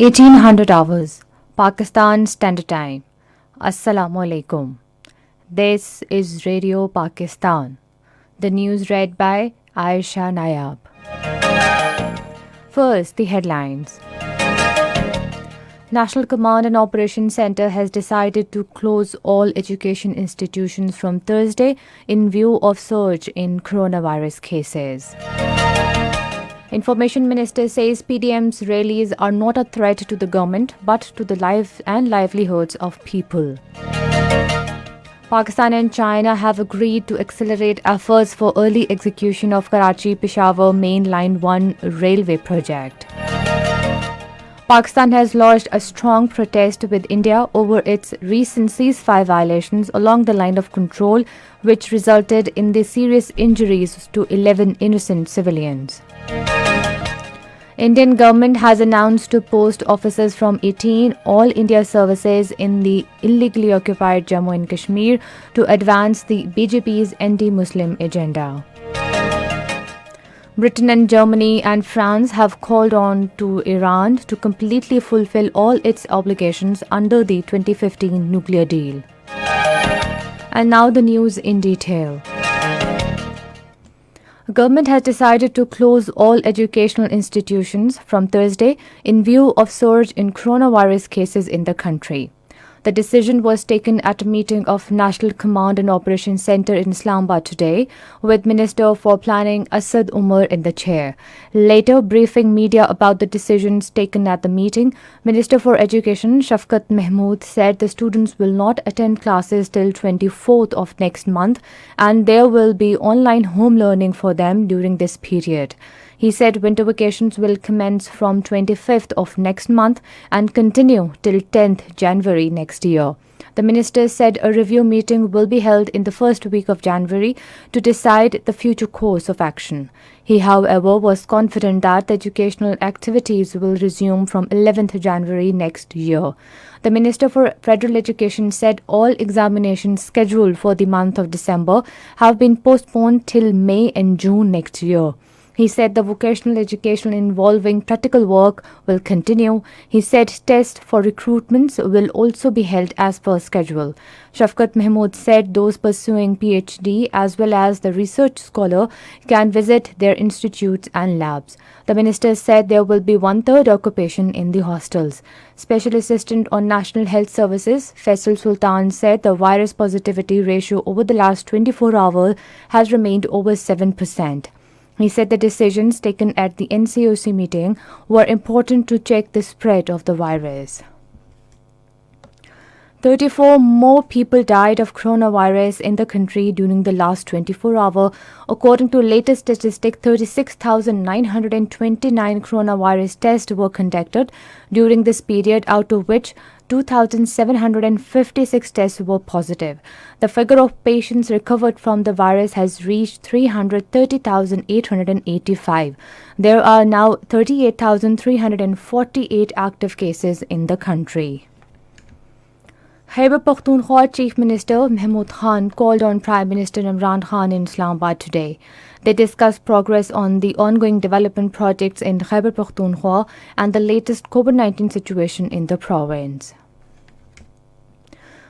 1800 hours, Pakistan Standard Time. Assalamu alaikum. This is Radio Pakistan. The news read by Aisha Nayab. First, the headlines. National Command and Operations Center has decided to close all education institutions from Thursday in view of surge in coronavirus cases. Information Minister says PDM's rallies are not a threat to the government but to the lives and livelihoods of people. Pakistan and China have agreed to accelerate efforts for early execution of Karachi-Peshawar Main Line 1 railway project. Pakistan has lodged a strong protest with India over its recent ceasefire violations along the line of control, which resulted in the serious injuries to 11 innocent civilians. Indian government has announced to post officers from 18 All India services in the illegally occupied Jammu and Kashmir to advance the BJP's anti-Muslim agenda. Britain and Germany and France have called on to Iran to completely fulfill all its obligations under the 2015 nuclear deal. And now the news in detail. Government has decided to close all educational institutions from Thursday in view of surge in coronavirus cases in the country. The decision was taken at a meeting of National Command and Operations Center in Islamabad today, with Minister for Planning Asad Umar in the chair. Later, briefing media about the decisions taken at the meeting, Minister for Education Shafqat Mahmood said the students will not attend classes till 24th of next month and there will be online home learning for them during this period. He said winter vacations will commence from 25th of next month and continue till 10th January next year. The minister said a review meeting will be held in the first week of January to decide the future course of action. He, however, was confident that the educational activities will resume from 11th January next year. The Minister for Federal Education said all examinations scheduled for the month of December have been postponed till May and June next year. He said the vocational education involving practical work will continue. He said tests for recruitments will also be held as per schedule. Shafqat Mahmood said those pursuing PhD as well as the research scholar can visit their institutes and labs. The minister said there will be 1/3 occupation in the hostels. Special Assistant on National Health Services, Faisal Sultan, said the virus positivity ratio over the last 24 hours has remained over 7%. He said the decisions taken at the NCOC meeting were important to check the spread of the virus. 34 more people died of coronavirus in the country during the last 24 hours. According to latest statistic, 36,929 coronavirus tests were conducted during this period, out of which 2,756 tests were positive. The figure of patients recovered from the virus has reached 330,885. There are now 38,348 active cases in the country. Khyber Pakhtunkhwa Chief Minister Mahmood Khan called on Prime Minister Imran Khan in Islamabad today. They discussed progress on the ongoing development projects in Khyber Pakhtunkhwa and the latest COVID-19 situation in the province.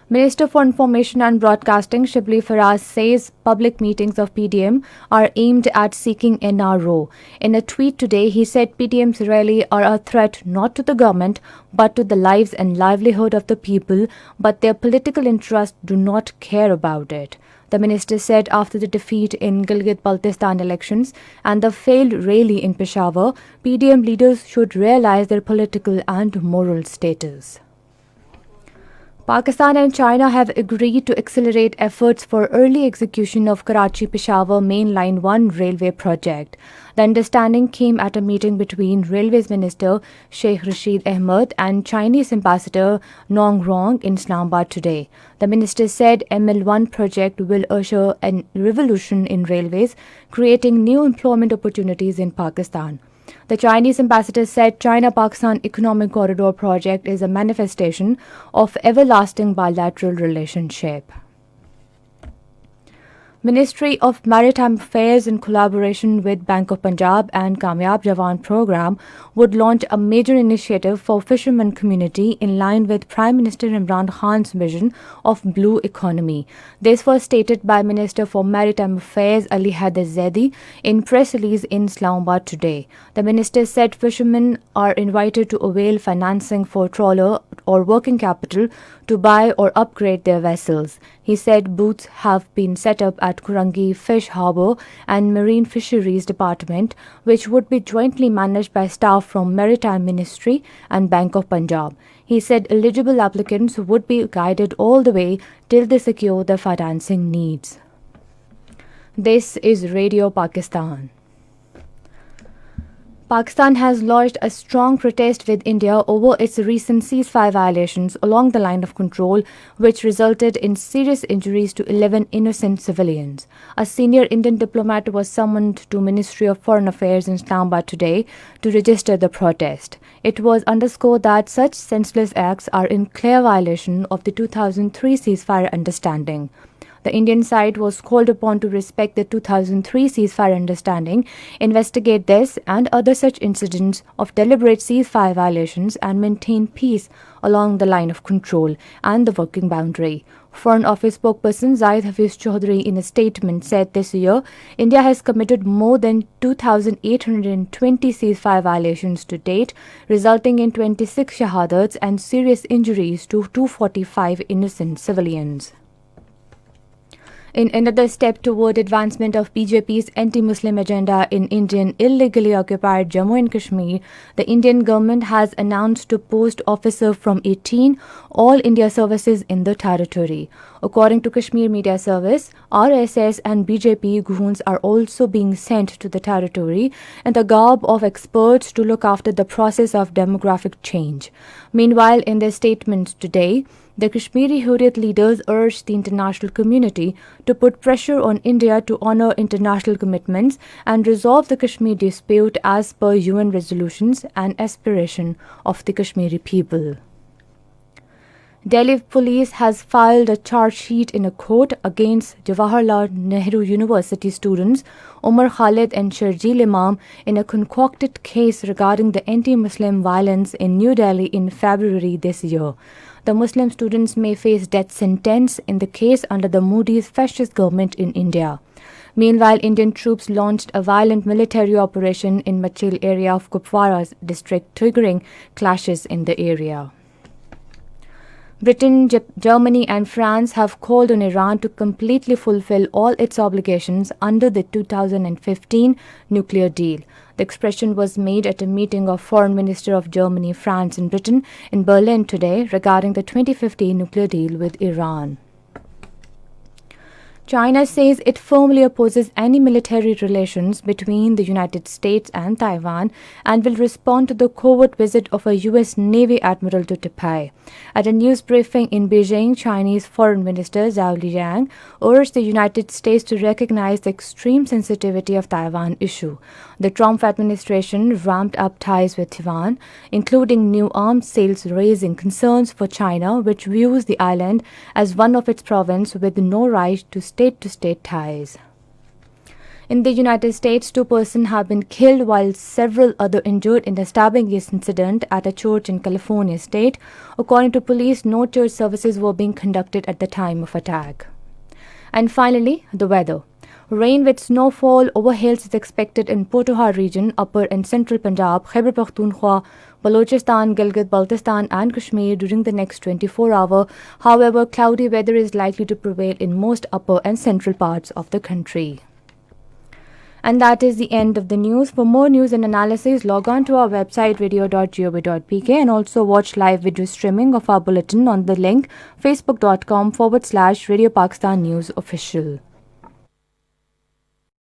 Minister for Information and Broadcasting Shibli Faraz says public meetings of PDM are aimed at seeking NRO. In a tweet today, he said PDM's rally are a threat not to the government but to the lives and livelihood of the people, but their political interests do not care about it. The minister said after the defeat in Gilgit-Baltistan elections and the failed rally in Peshawar, PDM leaders should realize their political and moral status. Pakistan and China have agreed to accelerate efforts for early execution of Karachi-Peshawar Main Line 1 railway project. The understanding came at a meeting between Railways Minister Sheikh Rashid Ahmed and Chinese Ambassador Nong Rong in Islamabad today. The minister said ML1 project will usher a revolution in railways, creating new employment opportunities in Pakistan. The Chinese ambassador said China-Pakistan Economic Corridor project is a manifestation of everlasting bilateral relationship. Ministry of Maritime Affairs in collaboration with Bank of Punjab and Kamyab Jawan program would launch a major initiative for fishermen community in line with Prime Minister Imran Khan's vision of blue economy. This was stated by Minister for Maritime Affairs Ali Haider Zaidi in press release in Islamabad today. The minister said fishermen are invited to avail financing for trawler or working capital to buy or upgrade their vessels. He said booths have been set up at Kurangi Fish Harbour and Marine Fisheries Department, which would be jointly managed by staff from Maritime Ministry and Bank of Punjab. He said eligible applicants would be guided all the way till they secure their financing needs. This is Radio Pakistan. Pakistan has lodged a strong protest with India over its recent ceasefire violations along the line of control, which resulted in serious injuries to 11 innocent civilians. A senior Indian diplomat was summoned to Ministry of Foreign Affairs in Islamabad today to register the protest. It was underscored that such senseless acts are in clear violation of the 2003 ceasefire understanding. The Indian side was called upon to respect the 2003 ceasefire understanding, investigate this and other such incidents of deliberate ceasefire violations and maintain peace along the line of control and the working boundary. Foreign Office spokesperson Zahid Hafiz Chaudhry in a statement said this year, India has committed more than 2,820 ceasefire violations to date, resulting in 26 shahadats and serious injuries to 245 innocent civilians. In another step toward advancement of BJP's anti-Muslim agenda in Indian illegally occupied Jammu and Kashmir, the Indian government has announced to post officers from 18 All India services in the territory. According to Kashmir Media Service, RSS and BJP goons are also being sent to the territory in the garb of experts to look after the process of demographic change. Meanwhile, in their statements today, the Kashmiri Hurriyat leaders urged the international community to put pressure on India to honor international commitments and resolve the Kashmir dispute as per UN resolutions and aspiration of the Kashmiri people. Delhi police has filed a charge sheet in a court against Jawaharlal Nehru University students Umar Khalid and Sharjeel Imam in a concocted case regarding the anti-Muslim violence in New Delhi in February this year. The Muslim students may face death sentence in the case under the Modi's fascist government in India. Meanwhile, Indian troops launched a violent military operation in Machil area of Kupwara district, triggering clashes in the area. Britain, Germany and France have called on Iran to completely fulfill all its obligations under the 2015 nuclear deal. The expression was made at a meeting of Foreign Minister of Germany, France and Britain in Berlin today regarding the 2015 nuclear deal with Iran. China says it firmly opposes any military relations between the United States and Taiwan and will respond to the covert visit of a US Navy admiral to Taipei. At a news briefing in Beijing, Chinese Foreign Minister Zhao Lijiang urged the United States to recognize the extreme sensitivity of Taiwan issue. The Trump administration ramped up ties with Taiwan, including new arms sales, raising concerns for China, which views the island as one of its provinces with no right to state-to-state ties. In the United States, 2 persons have been killed while several others injured in a stabbing incident at a church in California state. According to police, no church services were being conducted at the time of attack. And finally, the weather. Rain with snowfall over hills is expected in Potohar region, upper and central Punjab, Khyber Pakhtunkhwa, Balochistan, Gilgit-Baltistan and Kashmir during the next 24 hours. However, cloudy weather is likely to prevail in most upper and central parts of the country. And that is the end of the news. For more news and analysis, log on to our website radio.gov.pk and also watch live video streaming of our bulletin on the link facebook.com/Radio Pakistan News Official.